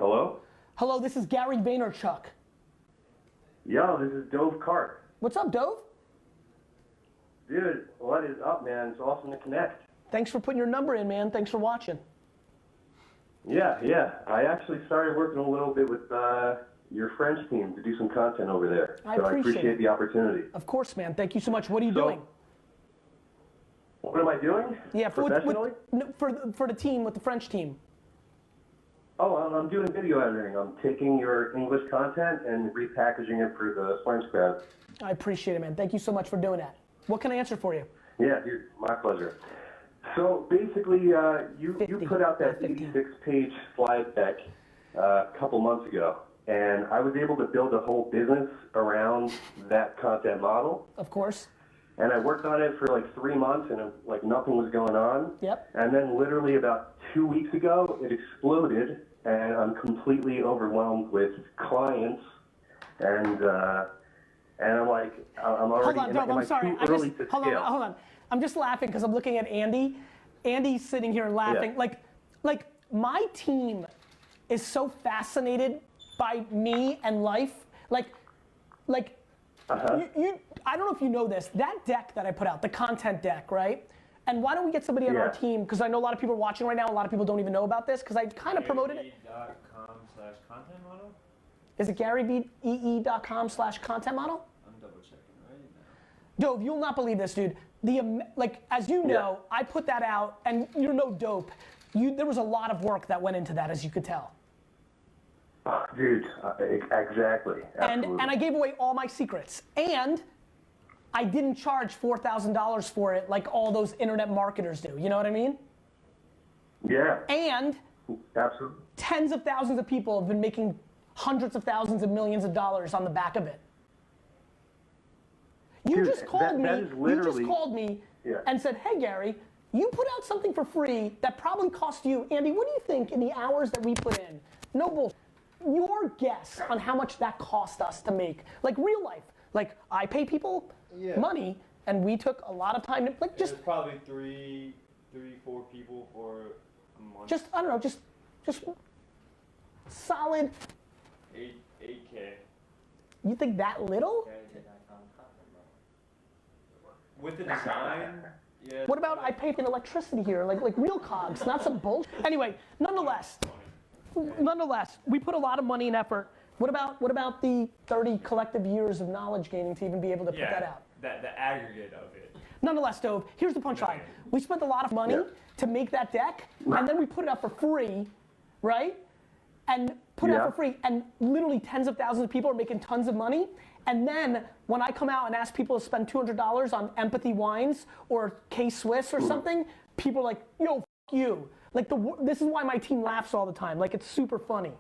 Hello? Hello, this is Gary Vaynerchuk. Yo, this is Dov Carpe. What's up, Dove? Dude, what is up, man? It's awesome to connect. Thanks for putting your number in, man. Thanks for watching. Yeah. I actually started working a little bit with your French team to do some content over there. I so I appreciate the opportunity. Of course, man. Thank you so much. What are you doing? What am I doing? Yeah, professionally? For the team, with the French team. Oh, I'm doing video editing. I'm taking your English content and repackaging it for the French crowd. I appreciate it, man. Thank you so much for doing that. What can I answer for you? Yeah, dude, my pleasure. So basically, you put out that 86-page slide deck a couple months ago, and I was able to build a whole business around that content model. Of course. And I worked on it for like 3 months, and nothing was going on. Yep. And then literally about 2 weeks ago, it exploded, and I'm completely overwhelmed with clients, and I'm like, I'm already hold on, Dov, I'm sorry. Hold scale. on. I'm just laughing because I'm looking at Andy. Andy's sitting here and laughing. Yeah. Like my team is so fascinated by me and life. You I don't know if you know this. That deck that I put out, the content deck, right? And why don't we get somebody on our team? Because I know a lot of people are watching right now. A lot of people don't even know about this because I kind of promoted it. GaryVee.com/content model? Is it GaryVee.com/content model? I'm double checking right now. Dove, you'll not believe this, dude. As you know, I put that out, and you're no dope. There was a lot of work that went into that, as you could tell. Oh, dude, exactly. Absolutely. And I gave away all my secrets, and I didn't charge $4,000 for it like all those internet marketers do. You know what I mean? Yeah. And absolutely. Tens of thousands of people have been making hundreds of thousands of millions of dollars on the back of it. You just called me and said, hey Gary, you put out something for free that probably cost you, Andy, what do you think in the hours that we put in? No bullshit. Your guess on how much that cost us to make, like real life. Like I pay people money and we took a lot of time to There's probably three, 4 people for a month. Just, I don't know, just solid. 8K. You think that little? With the design, yeah. What about I pay for electricity here, like real cogs, not some bullshit. Anyway, nonetheless, we put a lot of money and effort. What about the 30 collective years of knowledge gaining to even be able to put that out? The aggregate of it. Nonetheless, Dove, here's the punchline. We spent a lot of money to make that deck, and then we put it out for free, right? And put it out for free, and literally tens of thousands of people are making tons of money. And then when I come out and ask people to spend $200 on Empathy Wines or K-Swiss or something, people are like, yo, f you. Like this is why my team laughs all the time. Like it's super funny.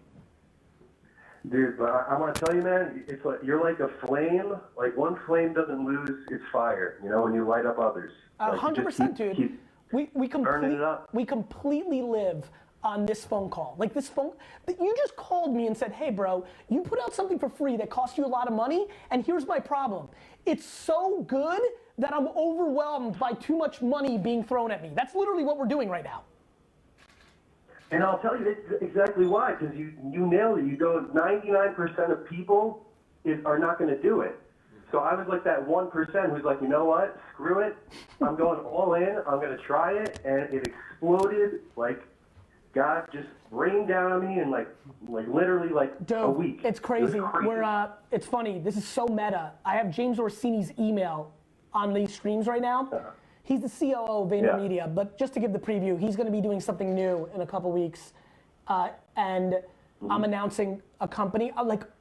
Dude, but I want to tell you, man, it's like you're like a flame. Like one flame doesn't lose its fire. You know, when you light up others. 100%, dude. We completely live on this phone call. Like this phone, you just called me and said, hey bro, you put out something for free that cost you a lot of money, and here's my problem. It's so good that I'm overwhelmed by too much money being thrown at me. That's literally what we're doing right now. And I'll tell you exactly why, because you nailed it. You go 99% of people are not going to do it. So I was like that 1% who's like, you know what, screw it. I'm going all in. I'm going to try it. And it exploded like God just rained down on me in like literally a week. It's crazy. It's funny. This is so meta. I have James Orsini's email on these streams right now. He's the COO of VaynerMedia, but just to give the preview, he's going to be doing something new in a couple weeks, and I'm announcing a company.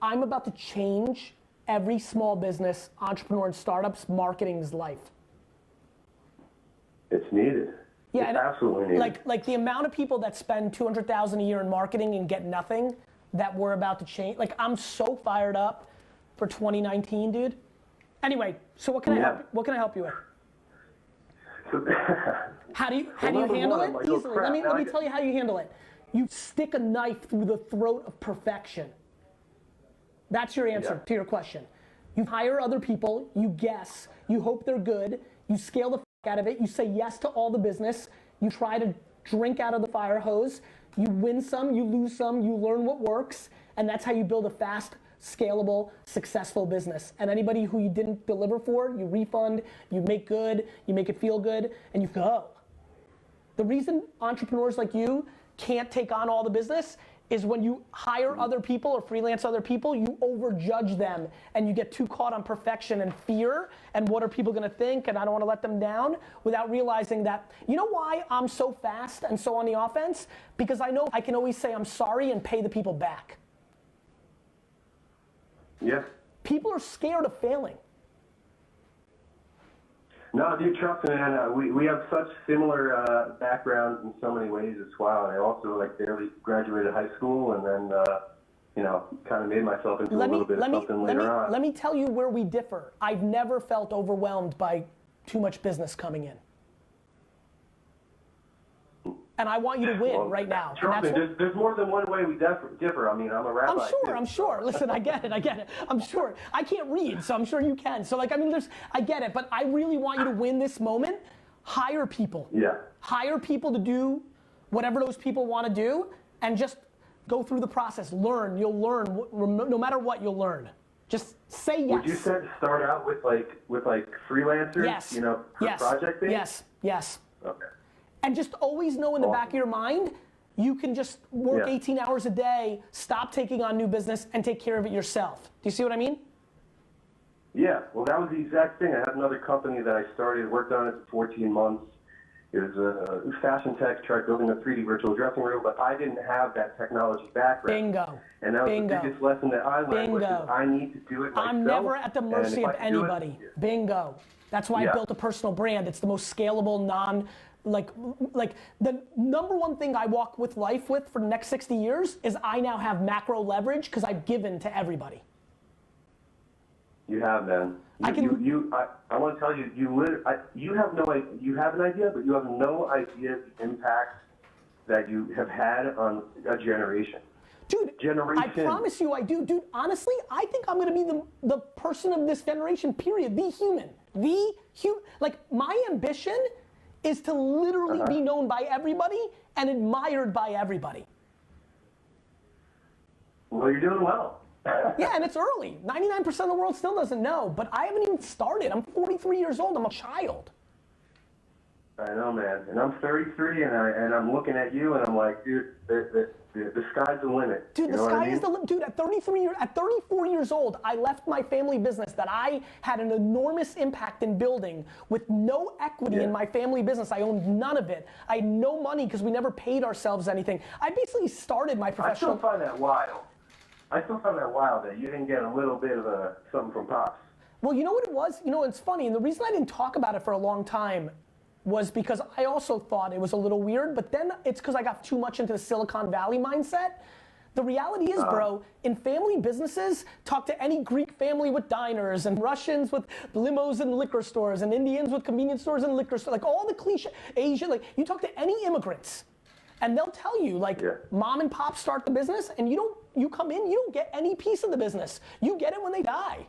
I'm about to change every small business, entrepreneur, and startup's marketing's life. It's needed. Yeah, it's absolutely needed. Like the amount of people that spend $200,000 a year in marketing and get nothing, that we're about to change. Like I'm so fired up for 2019, dude. Anyway, so what can I help you with? How do you handle it? Easily. Let me tell you how you handle it. You stick a knife through the throat of perfection. That's your answer to your question. You hire other people, you guess, you hope they're good, you scale the out of it, you say yes to all the business, you try to drink out of the fire hose, You win some, you lose some, you learn what works, and that's how you build a fast, scalable, successful business. And anybody who you didn't deliver for, you refund, you make good, you make it feel good, and you go. The reason entrepreneurs like you can't take on all the business is when you hire other people or freelance other people, you overjudge them and you get too caught on perfection and fear and what are people gonna think and I don't wanna let them down, without realizing that, you know why I'm so fast and so on the offense? Because I know I can always say I'm sorry and pay the people back. Yeah. People are scared of failing. No, dude, trust me, man. We have such similar backgrounds in so many ways as well. And I also barely graduated high school, and then kind of made myself into a little bit of something later on. Let me tell you where we differ. I've never felt overwhelmed by too much business coming in. And I want you to win right now. Trust me, there's more than one way we differ. I mean, I'm a rabbi. I'm sure. Listen, I get it. I'm sure. I can't read, so I'm sure you can. So I get it, but I really want you to win this moment. Hire people. Yeah. Hire people to do whatever those people want to do, and just go through the process. Learn. You'll learn. No matter what, you'll learn. Just say yes. Would you say start out with freelancers? Yes. For project based? Yes. Okay. And just always know in the back of your mind, you can just work 18 hours a day, stop taking on new business, and take care of it yourself. Do you see what I mean? Yeah, well, that was the exact thing. I had another company that I started, worked on it for 14 months. It was a fashion tech, tried building a 3D virtual dressing room, but I didn't have that technology background. Bingo. And that was the biggest lesson that I learned, which is I need to do it myself. I'm never at the mercy of anybody. Bingo. That's why I built a personal brand. It's the most scalable, like the number one thing I walk with life with for the next 60 years is I now have macro leverage because I've given to everybody. You have, man. I want to tell you, you have no idea. You have an idea, but you have no idea the impact that you have had on a generation. Dude, I promise you I do. Dude, honestly, I think I'm going to be the person of this generation, period. The human. Like, my ambition is to literally be known by everybody and admired by everybody. Well, you're doing well. Yeah, and it's early. 99% of the world still doesn't know, but I haven't even started. I'm 43 years old. I'm a child. I know, man. And I'm 33, and I'm looking at you, and I'm like, dude, the sky's the limit. Dude, the sky is the limit. Dude, at 34 years old, I left my family business that I had an enormous impact in building with no equity in my family business. I owned none of it. I had no money because we never paid ourselves anything. I basically started my professional. I still find that wild that you didn't get a little bit of something from Pops. Well, you know what it was? You know, it's funny, and the reason I didn't talk about it for a long time was because I also thought it was a little weird, but then it's because I got too much into the Silicon Valley mindset. The reality is, bro, in family businesses, talk to any Greek family with diners, and Russians with limos and liquor stores, and Indians with convenience stores and liquor stores, like all the cliche, Asian, like you talk to any immigrants, and they'll tell you, like, mom and pop start the business, and you come in, you don't get any piece of the business. You get it when they die.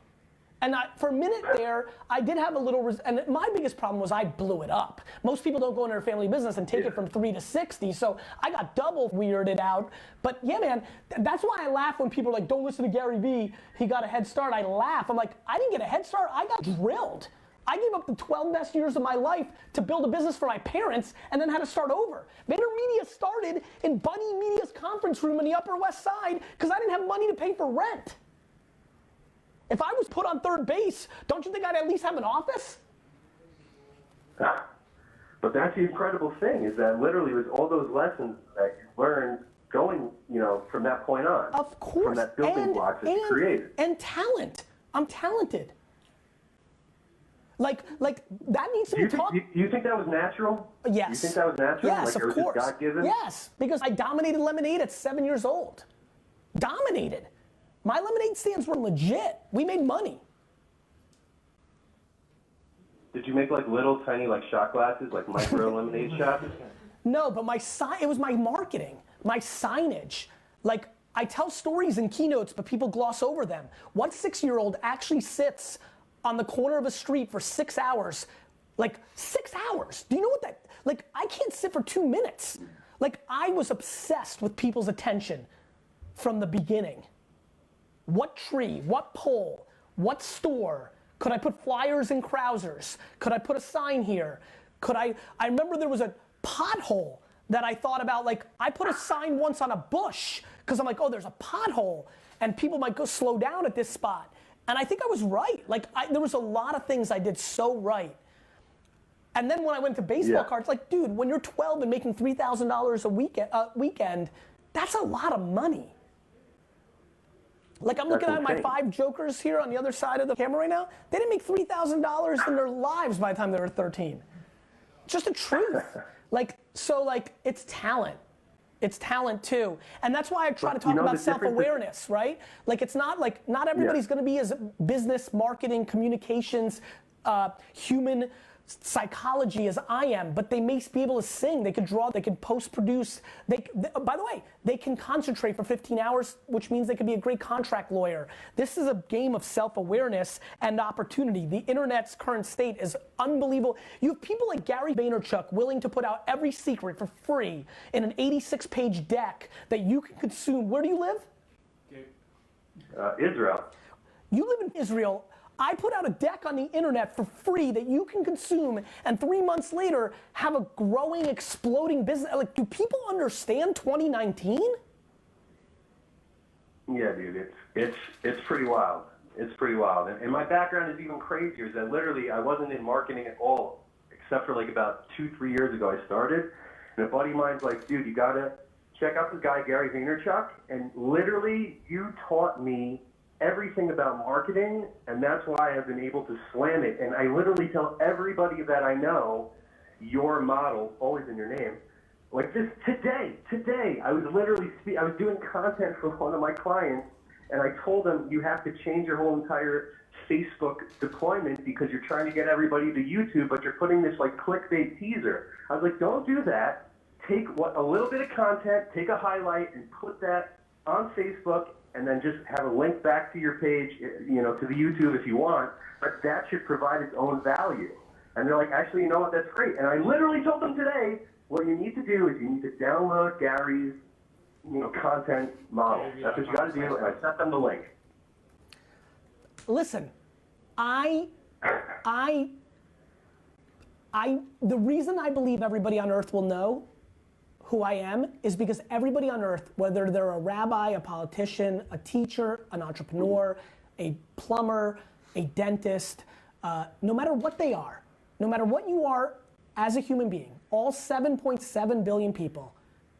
And for a minute there, I did have a little, and my biggest problem was I blew it up. Most people don't go into their family business and take it from 3 to 60, so I got double weirded out. But yeah, man, that's why I laugh when people are like, don't listen to Gary Vee, he got a head start. I laugh, I'm like, I didn't get a head start, I got drilled. I gave up the 12 best years of my life to build a business for my parents and then had to start over. VaynerMedia started in Bunny Media's conference room in the Upper West Side because I didn't have money to pay for rent. If I was put on third base, don't you think I'd at least have an office? But that's the incredible thing, is that literally with all those lessons that you learned going, from that point on. Of course. From that building blocks that you created. And talent. I'm talented. Like that needs to be taught. You think that was natural? Yes. You think that was natural? Yes, like of it was course. Just God-given? Yes, because I dominated lemonade at 7 years old. Dominated. My lemonade stands were legit. We made money. Did you make like little tiny shot glasses, like micro lemonade shots? No, but it was my marketing, my signage. Like, I tell stories in keynotes, but people gloss over them. What 6-year-old actually sits on the corner of a street for 6 hours? Like, 6 hours. Do you know what that, I can't sit for 2 minutes. Like, I was obsessed with people's attention from the beginning. What tree, what pole, what store? Could I put flyers in Krausers? Could I put a sign here? I remember there was a pothole that I thought about, like, I put a sign once on a bush, because I'm like, oh, there's a pothole, and people might go slow down at this spot. And I think I was right. Like, there was a lot of things I did so right. And then when I went to baseball cards, like, dude, when you're 12 and making $3,000 a weekend, that's a lot of money. Like, I'm looking at my 5 jokers here on the other side of the camera right now. They didn't make $3,000 in their lives by the time they were 13. Just the truth. Like, so, like, it's talent. It's talent too. And that's why I try to talk about self-awareness, right? Like, it's not like, not everybody's gonna be as business, marketing, communications, human psychology as I am, but they may be able to sing, they could draw, they could post-produce. By the way, they can concentrate for 15 hours, which means they could be a great contract lawyer. This is a game of self-awareness and opportunity. The internet's current state is unbelievable. You have people like Gary Vaynerchuk willing to put out every secret for free in an 86-page deck that you can consume. Where do you live? Israel. You live in Israel. I put out a deck on the internet for free that you can consume, and 3 months later have a growing, exploding business. Like, do people understand 2019? Yeah, dude, it's pretty wild. It's pretty wild. And my background is even crazier. Is that literally I wasn't in marketing at all, except for like about 2-3 years ago I started. And a buddy of mine's like, dude, you gotta check out this guy Gary Vaynerchuk, and literally you taught me everything about marketing, and that's why I've been able to slam it. And I literally tell everybody that I know, your model, always in your name, like this today, I was literally, I was doing content for one of my clients, and I told them, you have to change your whole entire Facebook deployment because you're trying to get everybody to YouTube, but you're putting this like clickbait teaser. I was like, don't do that. Take a little bit of content, take a highlight, and put that on Facebook, and then just have a link back to your page, you know, to the YouTube if you want, but that should provide its own value. And they're like, actually, you know what, that's great. And I literally told them today, what you need to do is you need to download Gary's, you know, content model. That's what you got to do, and I sent them the link. Listen, the reason I believe everybody on earth will know who I am is because everybody on earth, whether they're a rabbi, a politician, a teacher, an entrepreneur, a plumber, a dentist, no matter what they are, no matter what you are as a human being, all 7.7 billion people,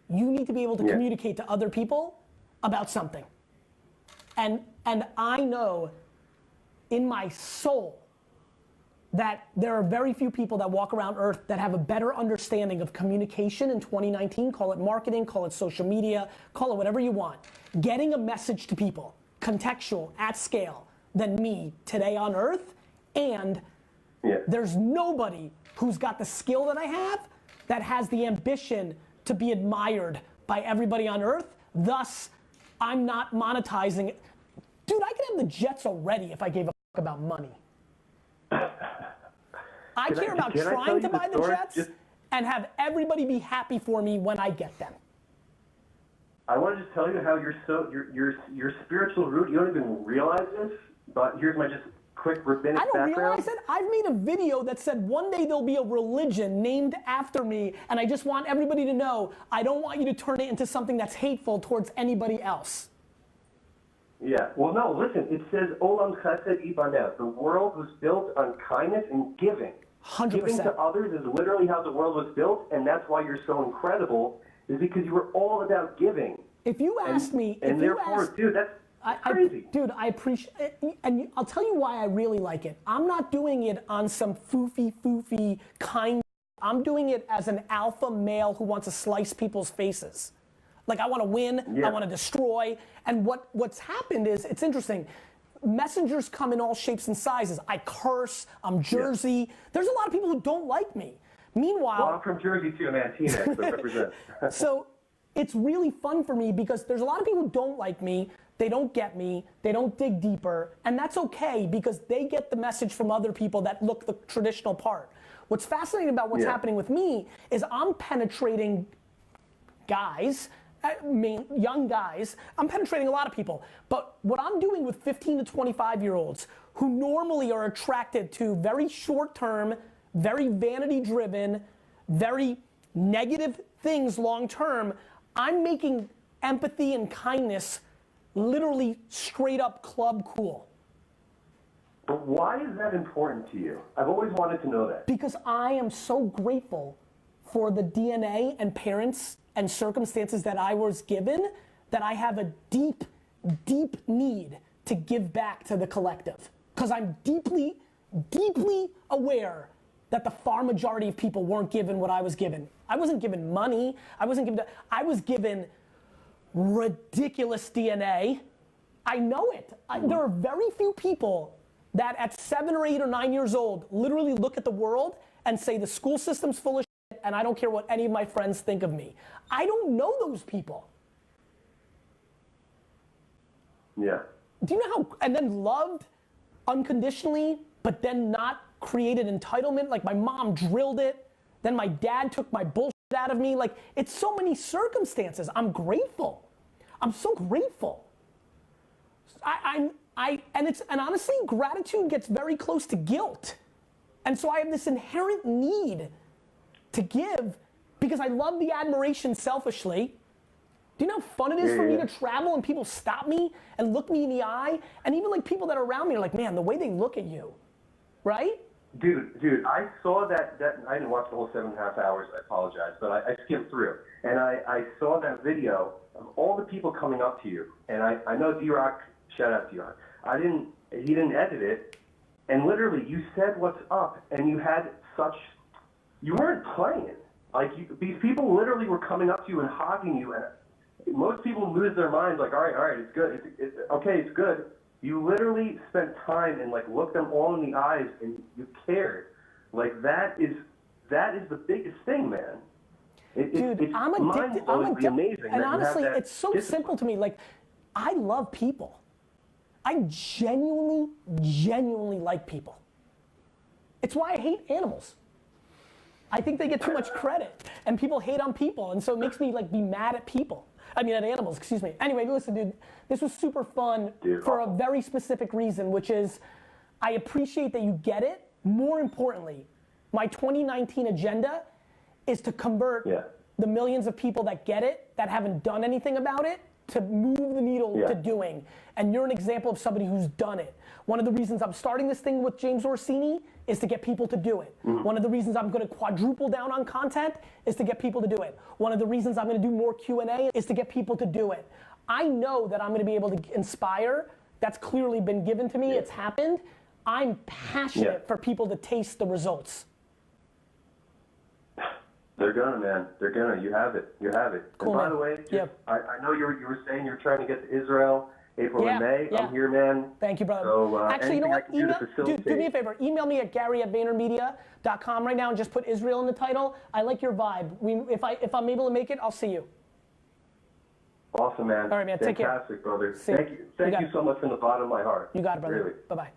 you need to be able to communicate to other people about something. And I know in my soul that there are very few people that walk around earth that have a better understanding of communication in 2019, call it marketing, call it social media, call it whatever you want. Getting a message to people, contextual, at scale, than me today on earth, and there's nobody who's got the skill that I have that has the ambition to be admired by everybody on earth, thus I'm not monetizing it. Dude, I could have the Jets already if I gave a fuck about money. I care about trying to buy the Jets and have everybody be happy for me when I get them. I want to just tell you how your spiritual root, you don't even realize this, but here's my just quick rabbinic background. I don't realize it. I've made a video that said one day there'll be a religion named after me, and I just want everybody to know I don't want you to turn it into something that's hateful towards anybody else. Yeah, well, no, listen, it says, Olam Chesed Ibaneh. The world was built on kindness and giving. 100%. Giving to others is literally how the world was built, and that's why you're so incredible, is because you were all about giving. If you asked me, dude, that's crazy. Dude, I appreciate it, and I'll tell you why I really like it. I'm not doing it on some foofy kind. I'm doing it as an alpha male who wants to slice people's faces. Like, I want to win, I want to destroy, and what's happened is, it's interesting, messengers come in all shapes and sizes. I curse, I'm Jersey. There's a lot of people who don't like me. Meanwhile... Well, I'm from Jersey too, man, T-Nex, so represent. So, it's really fun for me because there's a lot of people who don't like me, they don't get me, they don't dig deeper, and that's okay because they get the message from other people that look the traditional part. What's fascinating about what's happening with me is I'm penetrating guys, young guys. I'm penetrating a lot of people. But what I'm doing with 15 to 25-year-olds who normally are attracted to very short-term, very vanity-driven, very negative things long-term, I'm making empathy and kindness literally straight up club cool. But why is that important to you? I've always wanted to know that. Because I am so grateful for the DNA and parents and circumstances that I was given, that I have a deep, deep need to give back to the collective. Because I'm deeply, deeply aware that the far majority of people weren't given what I was given. I wasn't given money. I was given ridiculous DNA. I know it. There are very few people that at 7 or 8 or 9 years old literally look at the world and say the school system's full of shit and I don't care what any of my friends think of me. I don't know those people. Yeah. Do you know how, and then loved unconditionally, but then not created entitlement? Like my mom drilled it, then my dad took my bullshit out of me. Like it's so many circumstances. I'm grateful. I'm so grateful. And honestly, gratitude gets very close to guilt. And so I have this inherent need to give because I love the admiration selfishly. Do you know how fun it is for me to travel and people stop me and look me in the eye? And even like people that are around me are like, man, the way they look at you, right? Dude, I saw that I didn't watch the whole 7.5 hours, I apologize, but I skimmed through. And I saw that video of all the people coming up to you. And I know D-Rock, shout out to D-Rock. He didn't edit it. And literally, you said what's up, and you weren't playing. Like, these people literally were coming up to you and hogging you, and most people lose their minds, like, all right, it's good, it's good. You literally spent time and, like, looked them all in the eyes, and you cared. Like, that is the biggest thing, man. Dude, I'm addicted. Amazing. And honestly, it's so simple to me. Like, I love people. I genuinely like people. It's why I hate animals. I think they get too much credit, and people hate on people, and so it makes me like be mad at people. I mean, at animals, excuse me. Anyway, listen, dude, this was super fun for a very specific reason, which is I appreciate that you get it. More importantly, my 2019 agenda is to convert the millions of people that get it, that haven't done anything about it, to move the needle to doing. And you're an example of somebody who's done it. One of the reasons I'm starting this thing with James Orsini is to get people to do it. One of the reasons I'm gonna quadruple down on content is to get people to do it. One of the reasons I'm gonna do more Q&A is to get people to do it. I know that I'm gonna be able to inspire. That's clearly been given to me, it's happened. I'm passionate for people to taste the results. They're gonna, man. They're gonna. You have it. Cool, and by the way, I know you were saying you're trying to get to Israel, April and May. I'm here, man. Thank you, brother. So, actually, you know what? Do me a favor. Email me at gary@vaynermedia.com right now and just put Israel in the title. I like your vibe. If I'm able to make it, I'll see you. Awesome, man. All right, man. Take care. Fantastic, brother. See Thank you. Thank you so much from the bottom of my heart. You got it, brother. Really. Bye-bye.